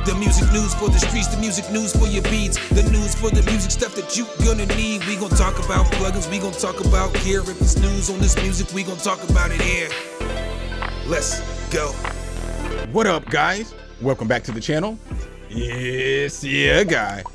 The music news for the streets, the music news for your beats, the news for the music stuff that you gonna need. We gon' talk about plugins, we gon' talk about gear. If it's news on this music, we gon' talk about it here. Let's go. What up, guys? Welcome back to the channel. Yes, yeah, guy.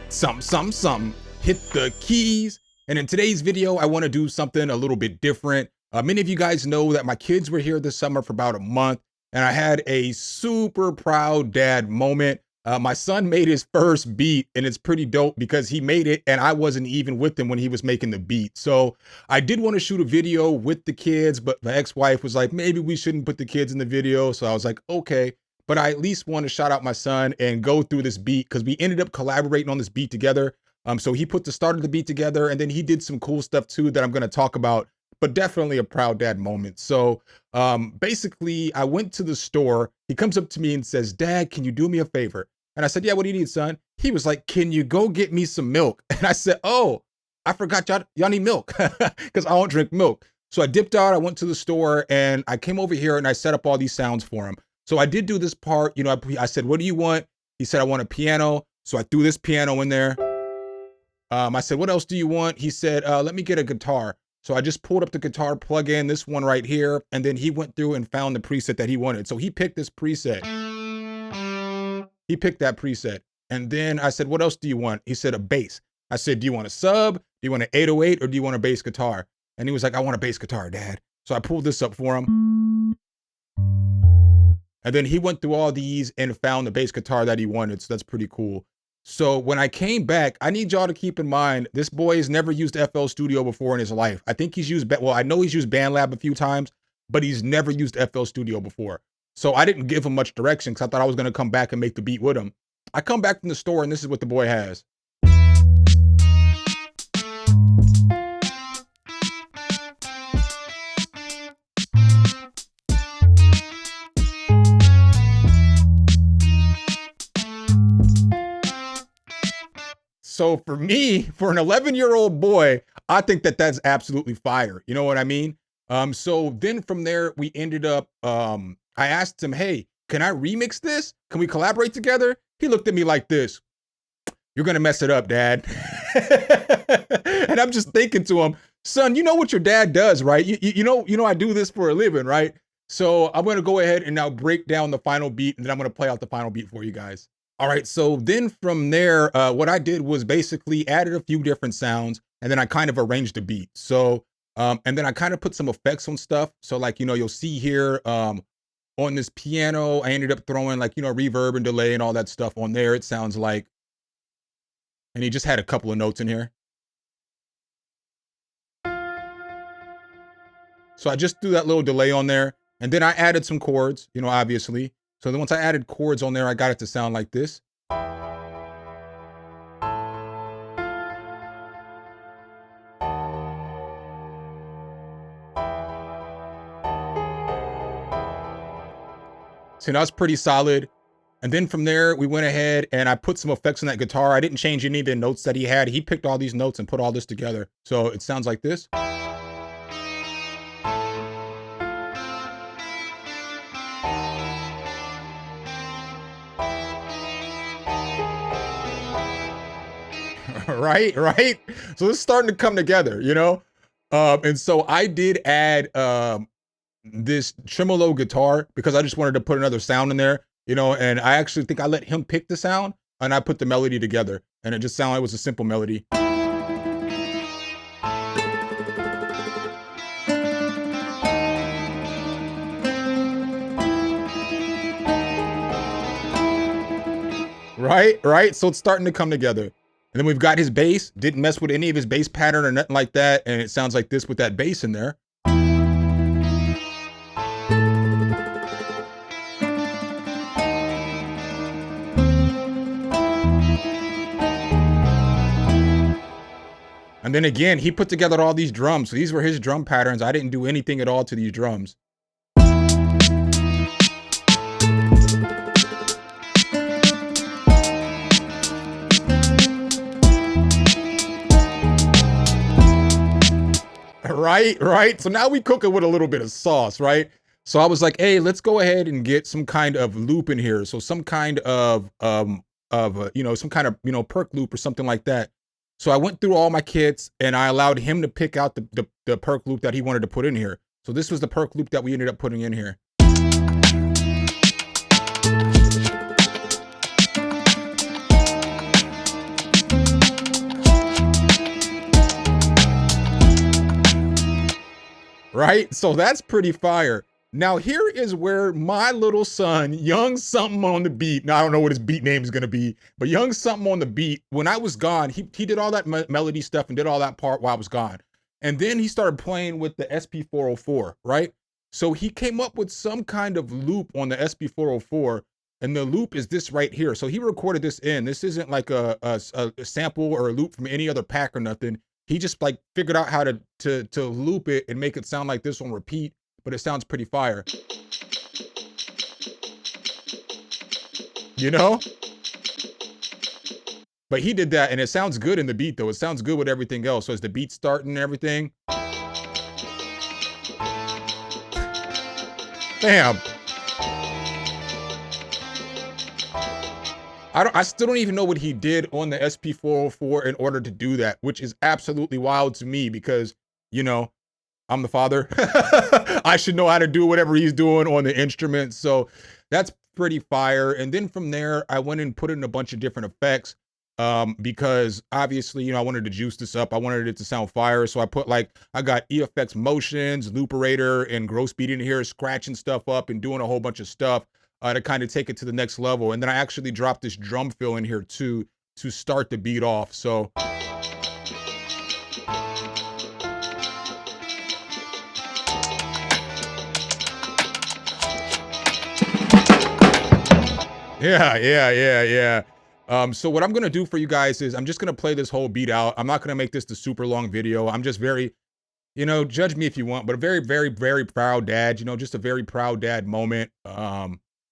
Something. Hit the keys. And in today's video, I want to do something a little bit different. Many of you guys know that my kids were here this summer for about a month, and I had a super proud dad moment. My son made his first beat, and it's pretty dope because he made it and I wasn't even with him when he was making the beat. So I did want to shoot a video with the kids, but my ex-wife was like, maybe we shouldn't put the kids in the video. So I was like, okay, but I at least want to shout out my son and go through this beat because we ended up collaborating on this beat together. So he put the start of the beat together, and then he did some cool stuff too that I'm going to talk about, but definitely a proud dad moment. So basically I went to the store. He comes up to me and says, Dad, can you do me a favor? And I said, yeah, what do you need, son? He was like, can you go get me some milk? And I said, oh, I forgot y'all need milk because I don't drink milk. So I dipped out, I went to the store, and I came over here and I set up all these sounds for him. So I did do this part, you know, I said, what do you want? He said, I want a piano. So I threw this piano in there. I said, what else do you want? He said, let me get a guitar. So I just pulled up the guitar plug-in, this one right here, and then he went through and found the preset that he wanted. So he picked this preset. He picked that preset. And then I said, what else do you want? He said, a bass. I said, do you want a sub? Do you want an 808 or do you want a bass guitar? And he was like, I want a bass guitar, Dad. So I pulled this up for him. And then he went through all these and found the bass guitar that he wanted. So that's pretty cool. So when I came back, I need y'all to keep in mind, this boy has never used FL Studio before in his life. I think he's used, well, I know he's used BandLab a few times, but he's never used FL Studio before. So I didn't give him much direction because I thought I was going to come back and make the beat with him. I come back from the store and this is what the boy has. So for me, for an 11-year-old boy, I think that that's absolutely fire. You know what I mean? So then from there, we ended up, I asked him, hey, can I remix this? Can we collaborate together? He looked at me like this. You're going to mess it up, Dad. And I'm just thinking to him, son, you know what your dad does, right? You know, I do this for a living, right? So I'm going to go ahead and now break down the final beat, and then I'm going to play out the final beat for you guys. All right, so then from there, what I did was basically added a few different sounds, and then I kind of arranged the beat. So, and then I kind of put some effects on stuff. So like, you know, you'll see here on this piano, I ended up throwing like, you know, reverb and delay and all that stuff on there. It sounds like, and he just had a couple of notes in here. So I just threw that little delay on there, and then I added some chords, you know, obviously. So then once I added chords on there, I got it to sound like this. So that's pretty solid. And then from there, we went ahead and I put some effects on that guitar. I didn't change any of the notes that he had. He picked all these notes and put all this together. So it sounds like this. Right. So it's starting to come together, you know? And so I did add this tremolo guitar because I just wanted to put another sound in there, you know, and I actually think I let him pick the sound and I put the melody together, and it just sounded like it was a simple melody. Right. So it's starting to come together. And then we've got his bass, didn't mess with any of his bass pattern or nothing like that. And it sounds like this with that bass in there. And then again, he put together all these drums. So these were his drum patterns. I didn't do anything at all to these drums. Right. So now we cook it with a little bit of sauce, right? So I was like, hey, let's go ahead and get some kind of loop in here. So some kind of you know, some kind of, you know, perk loop or something like that. So I went through all my kits and I allowed him to pick out the perk loop that he wanted to put in here. So this was the perk loop that we ended up putting in here. Right? So that's pretty fire. Now here is where my little son, Young Something on the Beat, now I don't know what his beat name is going to be, but Young Something on the Beat, when I was gone, he did all that melody stuff and did all that part while I was gone. And then he started playing with the SP404, right? So he came up with some kind of loop on the SP404, and the loop is this right here. So he recorded this in. This isn't like a sample or a loop from any other pack or nothing. He just like figured out how to loop it and make it sound like this on repeat, but it sounds pretty fire. You know? But he did that and it sounds good in the beat though. It sounds good with everything else. So as the beat starting and everything. Bam. I still don't even know what he did on the SP404 in order to do that, which is absolutely wild to me because, you know, I'm the father. I should know how to do whatever he's doing on the instrument. So that's pretty fire. And then from there, I went and put in a bunch of different effects because obviously, you know, I wanted to juice this up. I wanted it to sound fire. So I put like, I got effects motions, looperator, and gross beat in here, scratching stuff up and doing a whole bunch of stuff to kind of take it to the next level. And then I actually dropped this drum fill in here too to start the beat off. So yeah. So what I'm gonna do for you guys is I'm just gonna play this whole beat out. I'm not gonna make this the super long video. I'm just very, you know, judge me if you want, but a very, very, very proud dad, you know, just a very proud dad moment.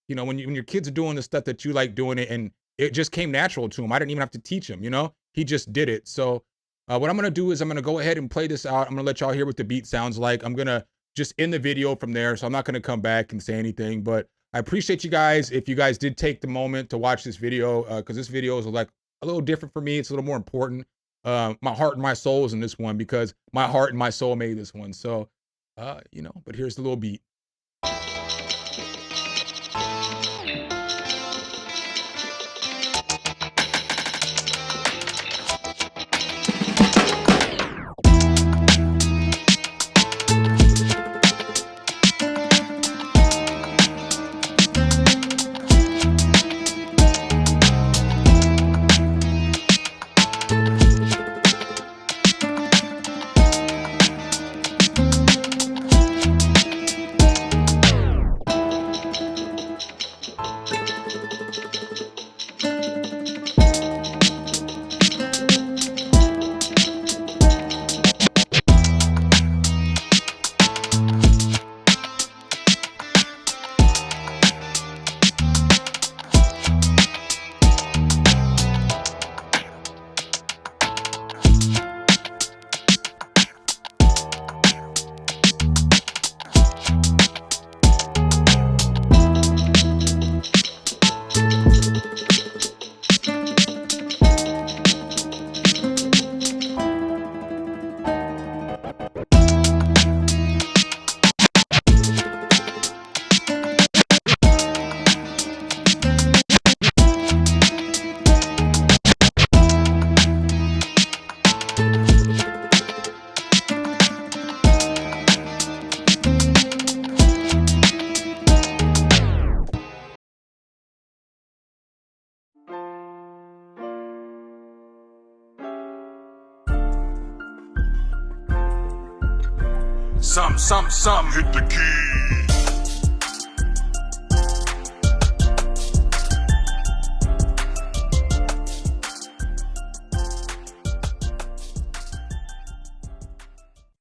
You know, when your kids are doing the stuff that you like doing it and it just came natural to him. I didn't even have to teach him, you know, he just did it. So what I'm gonna do is I'm gonna go ahead and play this out. I'm gonna let y'all hear what the beat sounds like. I'm gonna just end the video from there. So I'm not gonna come back and say anything, but I appreciate you guys. If you guys did take the moment to watch this video, because this video is like a little different for me. It's a little more important. My heart and my soul is in this one because my heart and my soul made this one. So, you know, but here's the little beat. Some, hit the key.